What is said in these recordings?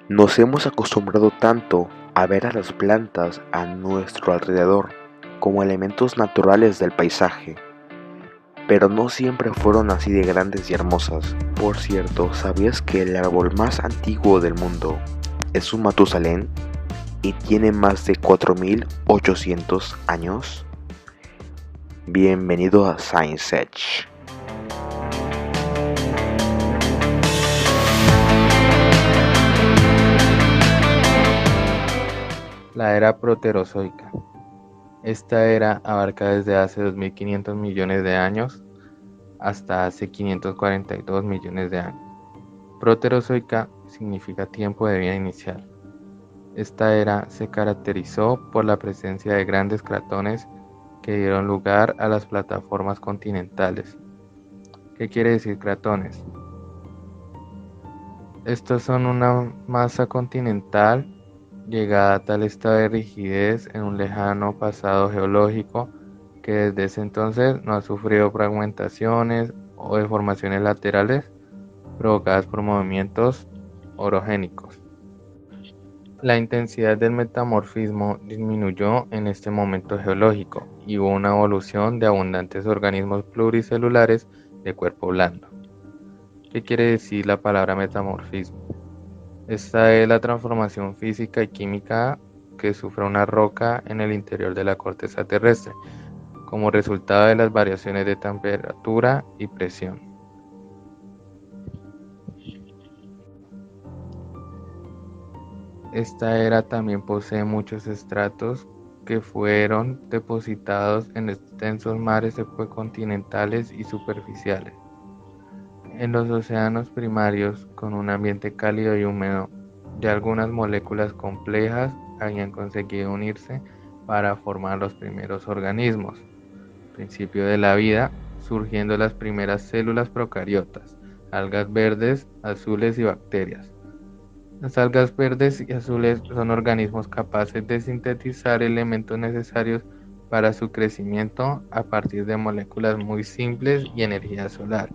Nos hemos acostumbrado tanto a ver a las plantas a nuestro alrededor como elementos naturales del paisaje, pero no siempre fueron así de grandes y hermosas. Por cierto, ¿sabías que el árbol más antiguo del mundo es un Matusalén y tiene más de 4800 años? Bienvenido a Science Edge. La era proterozoica. Esta era abarca desde hace 2500 millones de años hasta hace 542 millones de años. Proterozoica significa tiempo de vida inicial. Esta era se caracterizó por la presencia de grandes cratones que dieron lugar a las plataformas continentales. ¿Qué quiere decir cratones? Estos son una masa continental llegada a tal estado de rigidez en un lejano pasado geológico que desde ese entonces no ha sufrido fragmentaciones o deformaciones laterales provocadas por movimientos orogénicos. La intensidad del metamorfismo disminuyó en este momento geológico y hubo una evolución de abundantes organismos pluricelulares de cuerpo blando. ¿Qué quiere decir la palabra metamorfismo? Esta es la transformación física y química que sufre una roca en el interior de la corteza terrestre, como resultado de las variaciones de temperatura y presión. Esta era también posee muchos estratos que fueron depositados en extensos mares continentales y superficiales. En los océanos primarios, con un ambiente cálido y húmedo, ya algunas moléculas complejas habían conseguido unirse para formar los primeros organismos, principio de la vida, surgiendo las primeras células procariotas, algas verdes, azules y bacterias. Las algas verdes y azules son organismos capaces de sintetizar elementos necesarios para su crecimiento a partir de moléculas muy simples y energía solar,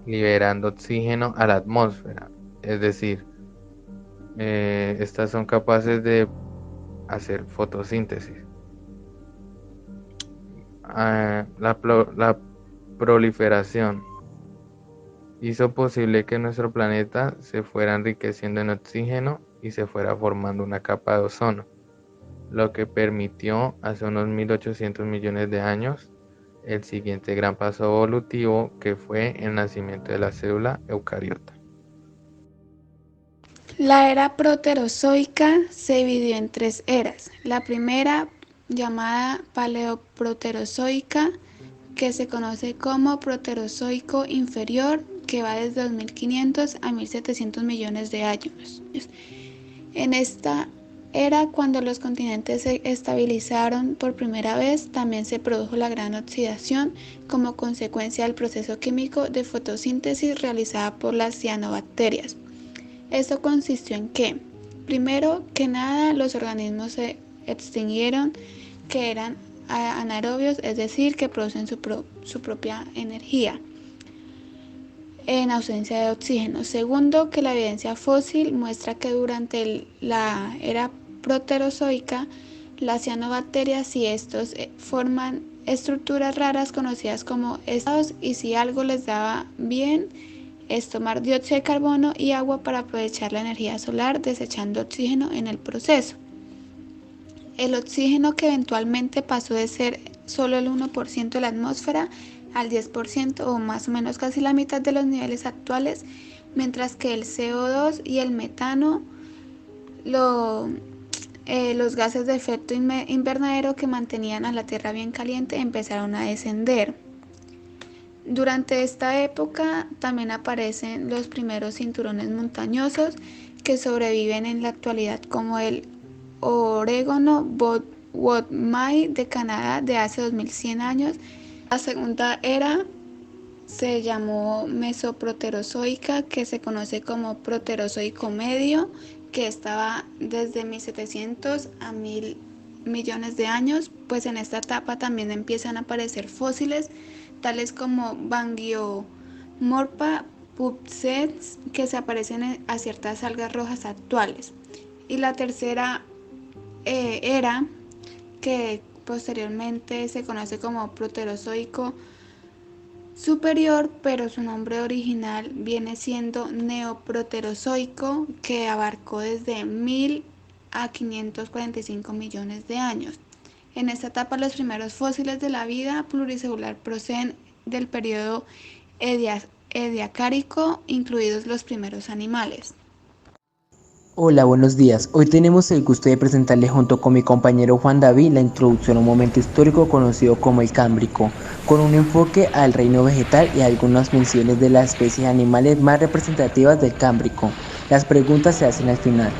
liberando oxígeno a la atmósfera. Es decir, estas son capaces de hacer fotosíntesis. La proliferación hizo posible que nuestro planeta se fuera enriqueciendo en oxígeno y se fuera formando una capa de ozono, lo que permitió hace unos 1800 millones de años el siguiente gran paso evolutivo, que fue el nacimiento de la célula eucariota. La era proterozoica se dividió en tres eras. La primera, llamada paleoproterozoica, que se conoce como proterozoico inferior, que va desde 2500 a 1700 millones de años. En esta era, cuando los continentes se estabilizaron por primera vez, también se produjo la gran oxidación como consecuencia del proceso químico de fotosíntesis realizada por las cianobacterias. Esto consistió en que, primero que nada, los organismos se extinguieron que eran anaerobios, es decir, que producen su propia energía en ausencia de oxígeno. Segundo, que la evidencia fósil muestra que durante la era proterozoica, las cianobacterias y estos forman estructuras raras conocidas como estados, y si algo les daba bien es tomar dióxido de carbono y agua para aprovechar la energía solar, desechando oxígeno en el proceso. El oxígeno, que eventualmente pasó de ser solo el 1% de la atmósfera al 10%, o más o menos casi la mitad de los niveles actuales, mientras que el CO2 y el metano, los gases de efecto invernadero que mantenían a la Tierra bien caliente, empezaron a descender. Durante esta época también aparecen los primeros cinturones montañosos que sobreviven en la actualidad, como el Orégano Wotmai de Canadá de hace 2100 años. La segunda era se llamó Mesoproterozoica, que se conoce como Proterozoico medio, que estaba desde 1700 a 1000 millones de años. Pues en esta etapa también empiezan a aparecer fósiles tales como Bangiomorpha pubescens que se parecen a ciertas algas rojas actuales. Y la tercera era que posteriormente se conoce como Proterozoico superior, pero su nombre original viene siendo Neoproterozoico, que abarcó desde 1000 a 545 millones de años. En esta etapa los primeros fósiles de la vida pluricelular proceden del periodo ediacárico, incluidos los primeros animales. Hola, buenos días. Hoy tenemos el gusto de presentarles junto con mi compañero Juan David la introducción a un momento histórico conocido como el Cámbrico, con un enfoque al reino vegetal y algunas menciones de las especies animales más representativas del Cámbrico. Las preguntas se hacen al final.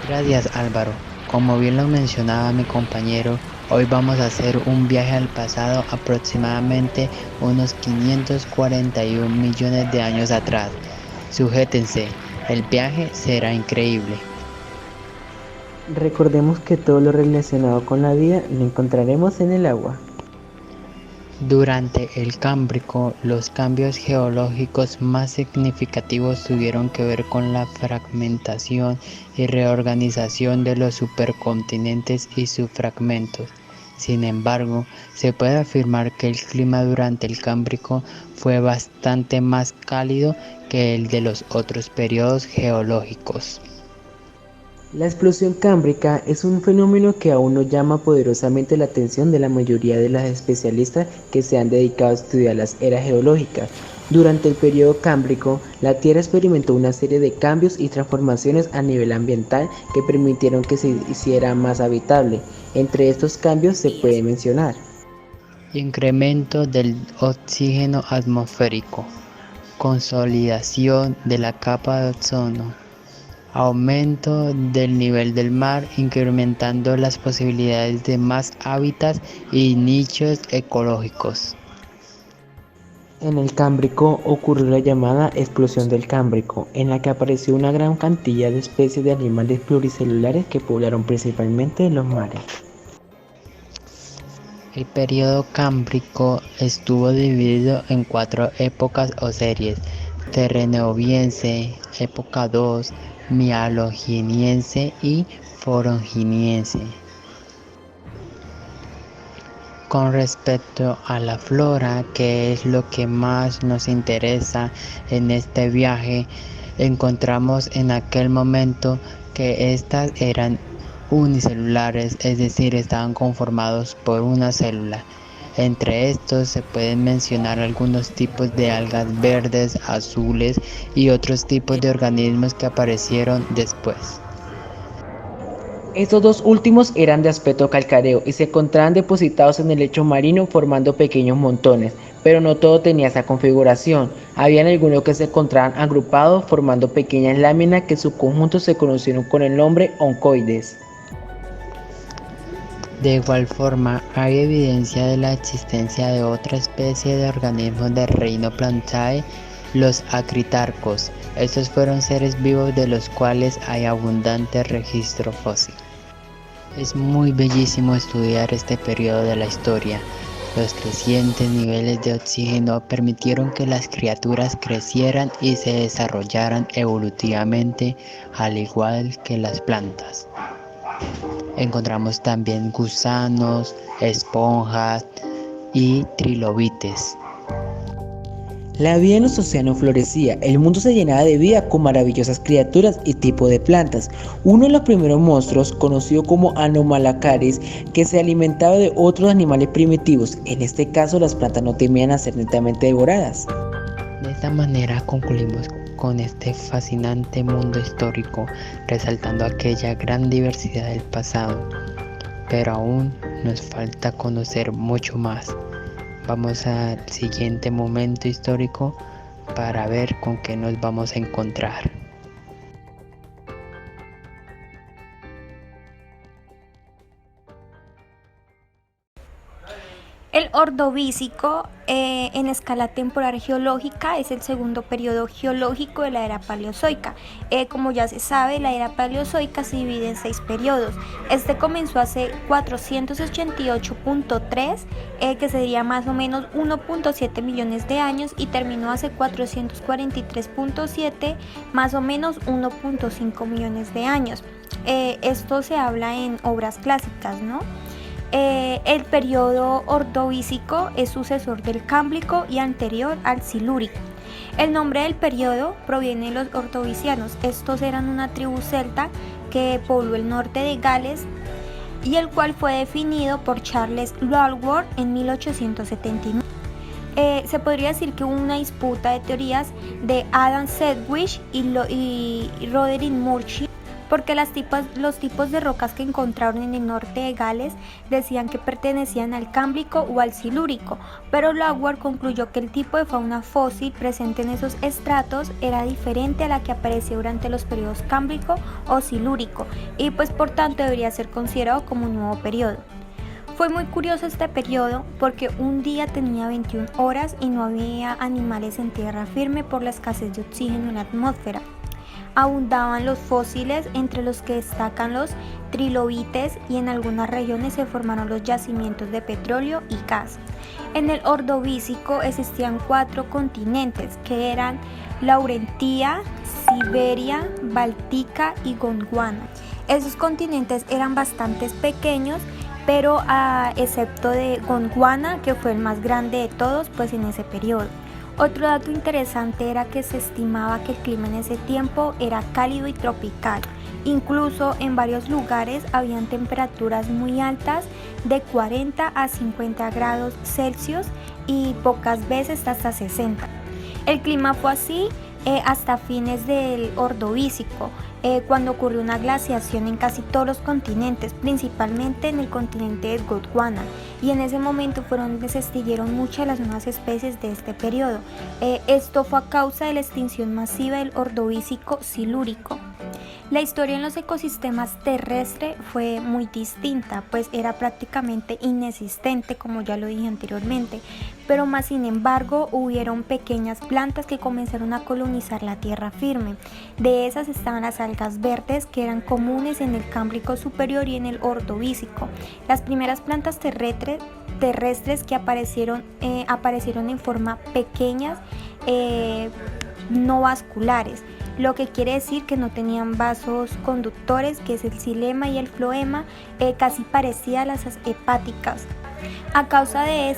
Gracias Álvaro. Como bien lo mencionaba mi compañero, hoy vamos a hacer un viaje al pasado aproximadamente unos 541 millones de años atrás. Sujétense, el viaje será increíble. Recordemos que todo lo relacionado con la vida lo encontraremos en el agua. Durante el Cámbrico, los cambios geológicos más significativos tuvieron que ver con la fragmentación y reorganización de los supercontinentes y subfragmentos. Sin embargo, se puede afirmar que el clima durante el Cámbrico fue bastante más cálido que el de los otros periodos geológicos. La explosión cámbrica es un fenómeno que aún no llama poderosamente la atención de la mayoría de las especialistas que se han dedicado a estudiar las eras geológicas. Durante el periodo cámbrico, la Tierra experimentó una serie de cambios y transformaciones a nivel ambiental que permitieron que se hiciera más habitable. Entre estos cambios se puede mencionar: Incremento del oxígeno atmosférico, consolidación de la capa de ozono, aumento del nivel del mar, incrementando las posibilidades de más hábitats y nichos ecológicos. En el Cámbrico ocurrió la llamada explosión del Cámbrico, en la que apareció una gran cantidad de especies de animales pluricelulares que poblaron principalmente los mares. El periodo cámbrico estuvo dividido en 4 épocas o series: Terrenoviense, época 2, Mialoginiense y Foroginiense. Con respecto a la flora, que es lo que más nos interesa en este viaje, encontramos en aquel momento que estas eran unicelulares, es decir, estaban conformados por una célula. Entre estos se pueden mencionar algunos tipos de algas verdes, azules y otros tipos de organismos que aparecieron después. Estos dos últimos eran de aspecto calcáreo y se encontraban depositados en el lecho marino formando pequeños montones, pero no todo tenía esa configuración. Habían algunos que se encontraban agrupados formando pequeñas láminas que en su conjunto se conocieron con el nombre oncoides. De igual forma, hay evidencia de la existencia de otra especie de organismos del reino Plantae, los acritarcos. Estos fueron seres vivos de los cuales hay abundante registro fósil. Es muy bellísimo estudiar este periodo de la historia. Los crecientes niveles de oxígeno permitieron que las criaturas crecieran y se desarrollaran evolutivamente, al igual que las plantas. Encontramos también gusanos, esponjas y trilobites. La vida en los océanos florecía, el mundo se llenaba de vida con maravillosas criaturas y tipos de plantas. Uno de los primeros monstruos, conocido como Anomalocaris, que se alimentaba de otros animales primitivos. En este caso, las plantas no temían a ser netamente devoradas. De esta manera concluimos con este fascinante mundo histórico, resaltando aquella gran diversidad del pasado, pero aún nos falta conocer mucho más. Vamos al siguiente momento histórico para ver con qué nos vamos a encontrar. El Ordovícico, en escala temporal geológica, es el segundo periodo geológico de la era paleozoica. Como ya se sabe, la era paleozoica se divide en 6 periodos. Este comenzó hace 488.3, que sería más o menos 1.7 millones de años, y terminó hace 443.7, más o menos 1.5 millones de años. Esto se habla en obras clásicas, ¿no? El periodo Ordovícico es sucesor del Cámbrico y anterior al Silúrico. El nombre del periodo proviene de los ordovicianos. Estos eran una tribu celta que pobló el norte de Gales, y el cual fue definido por Charles Lulworth en 1879. Se podría decir que hubo una disputa de teorías de Adam Sedgwick y Roderick Murchie, porque los tipos de rocas que encontraron en el norte de Gales decían que pertenecían al Cámbrico o al Silúrico, pero Lulworth concluyó que el tipo de fauna fósil presente en esos estratos era diferente a la que apareció durante los periodos Cámbrico o Silúrico, y pues por tanto debería ser considerado como un nuevo periodo. Fue muy curioso este periodo porque un día tenía 21 horas y no había animales en tierra firme por la escasez de oxígeno en la atmósfera. Abundaban los fósiles, entre los que destacan los trilobites, y en algunas regiones se formaron los yacimientos de petróleo y gas. En el Ordovícico existían 4 continentes, que eran Laurentia, Siberia, Báltica y Gondwana. Esos continentes eran bastante pequeños, pero excepto de Gondwana, que fue el más grande de todos, pues en ese periodo. Otro dato interesante era que se estimaba que el clima en ese tiempo era cálido y tropical. Incluso en varios lugares habían temperaturas muy altas, de 40 a 50 grados Celsius, y pocas veces hasta 60. El clima fue así hasta fines del Ordovícico, cuando ocurrió una glaciación en casi todos los continentes, principalmente en el continente de Gondwana, y en ese momento fue donde se extinguieron muchas de las nuevas especies de este periodo. Esto fue a causa de la extinción masiva del Ordovícico Silúrico. La historia en los ecosistemas terrestres fue muy distinta, pues era prácticamente inexistente, como ya lo dije anteriormente, pero más sin embargo hubieron pequeñas plantas que comenzaron a colonizar la tierra firme. De esas estaban las algas verdes, que eran comunes en el Cámbrico superior y en el Ordovícico. Las primeras plantas terrestres que aparecieron en forma pequeñas, no vasculares, lo que quiere decir que no tenían vasos conductores, que es el xilema y el floema, casi parecía a las hepáticas. A causa de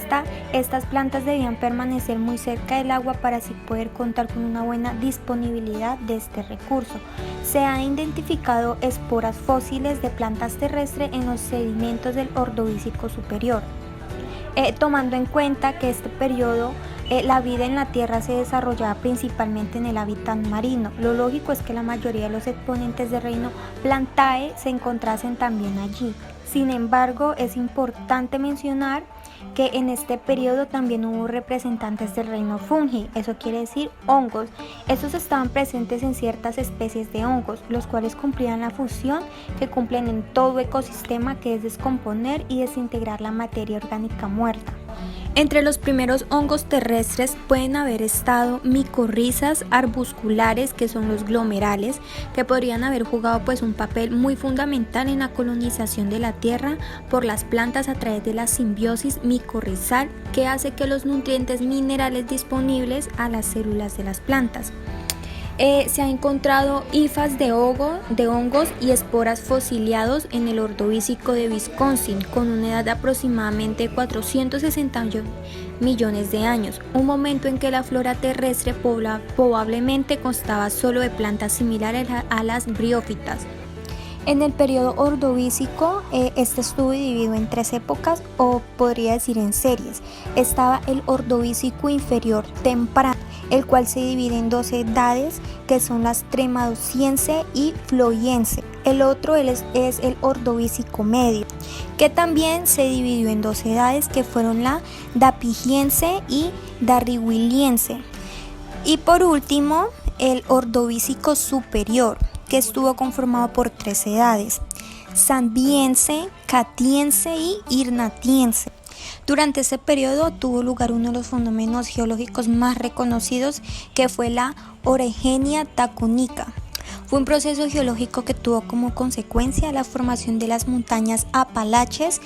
estas plantas debían permanecer muy cerca del agua para así poder contar con una buena disponibilidad de este recurso. Se han identificado esporas fósiles de plantas terrestres en los sedimentos del Ordovícico superior. Tomando en cuenta que este periodo la vida en la Tierra se desarrollaba principalmente en el hábitat marino, lo lógico es que la mayoría de los exponentes del reino Plantae se encontrasen también allí. Sin embargo, es importante mencionar que en este periodo también hubo representantes del reino Fungi, eso quiere decir hongos. Estos estaban presentes en ciertas especies de hongos, los cuales cumplían la función que cumplen en todo ecosistema, que es descomponer y desintegrar la materia orgánica muerta. Entre los primeros hongos terrestres pueden haber estado micorrizas arbusculares, que son los glomerales, que podrían haber jugado pues un papel muy fundamental en la colonización de la tierra por las plantas a través de la simbiosis micorrizal, que hace que los nutrientes minerales disponibles a las células de las plantas. Se ha encontrado hifas de hongos y esporas fosiliados en el Ordovícico de Wisconsin, con una edad de aproximadamente 460 millones de años, un momento en que la flora terrestre probablemente constaba solo de plantas similares a las briófitas. En el periodo Ordovícico, este estuvo dividido en 3 épocas, o podría decir en series. Estaba el Ordovícico inferior temprano, el cual se divide en 2 edades, que son las Tremadociense y Floiense. El otro es el Ordovícico medio, que también se dividió en 2 edades, que fueron la Dapigiense y Darwiniense. Y por último, el Ordovícico superior, que estuvo conformado por 3 edades: Sanbiense, Catiense y Irnatiense. Durante ese periodo tuvo lugar uno de los fenómenos geológicos más reconocidos, que fue la orogenia tacónica. Fue un proceso geológico que tuvo como consecuencia la formación de las montañas Apalaches,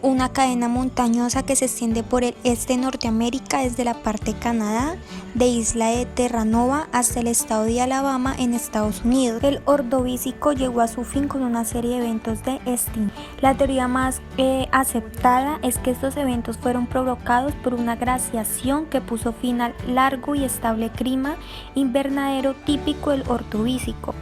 una cadena montañosa que se extiende por el este de Norteamérica desde la parte de Canadá, de isla de Terranova hasta el estado de Alabama en Estados Unidos. El Ordovícico llegó a su fin con una serie de eventos de extinción. La teoría más aceptada es que estos eventos fueron provocados por una glaciación que puso fin al largo y estable clima invernadero típico del Ordovícico.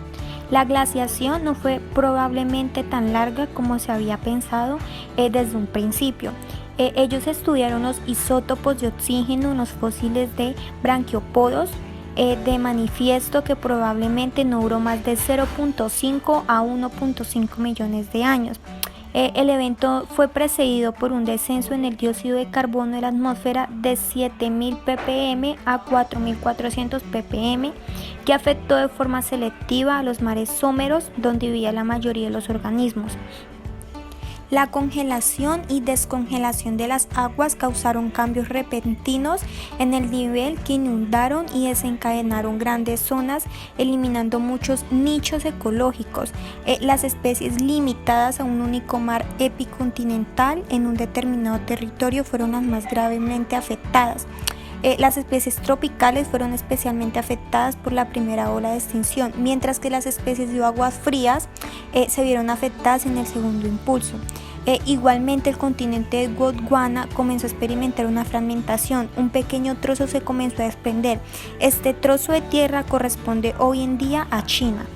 La glaciación no fue probablemente tan larga como se había pensado desde un principio. Ellos estudiaron los isótopos de oxígeno en los fósiles de branquiópodos, de manifiesto que probablemente no duró más de 0.5 a 1.5 millones de años. El evento fue precedido por un descenso en el dióxido de carbono de la atmósfera de 7.000 ppm a 4.400 ppm, que afectó de forma selectiva a los mares someros, donde vivía la mayoría de los organismos. La congelación y descongelación de las aguas causaron cambios repentinos en el nivel que inundaron y desencadenaron grandes zonas, eliminando muchos nichos ecológicos. Las especies limitadas a un único mar epicontinental en un determinado territorio fueron las más gravemente afectadas. Las especies tropicales fueron especialmente afectadas por la primera ola de extinción, mientras que las especies de aguas frías se vieron afectadas en el segundo impulso. Igualmente, el continente de Gondwana comenzó a experimentar una fragmentación. Un pequeño trozo se comenzó a desprender. Este trozo de tierra corresponde hoy en día a China.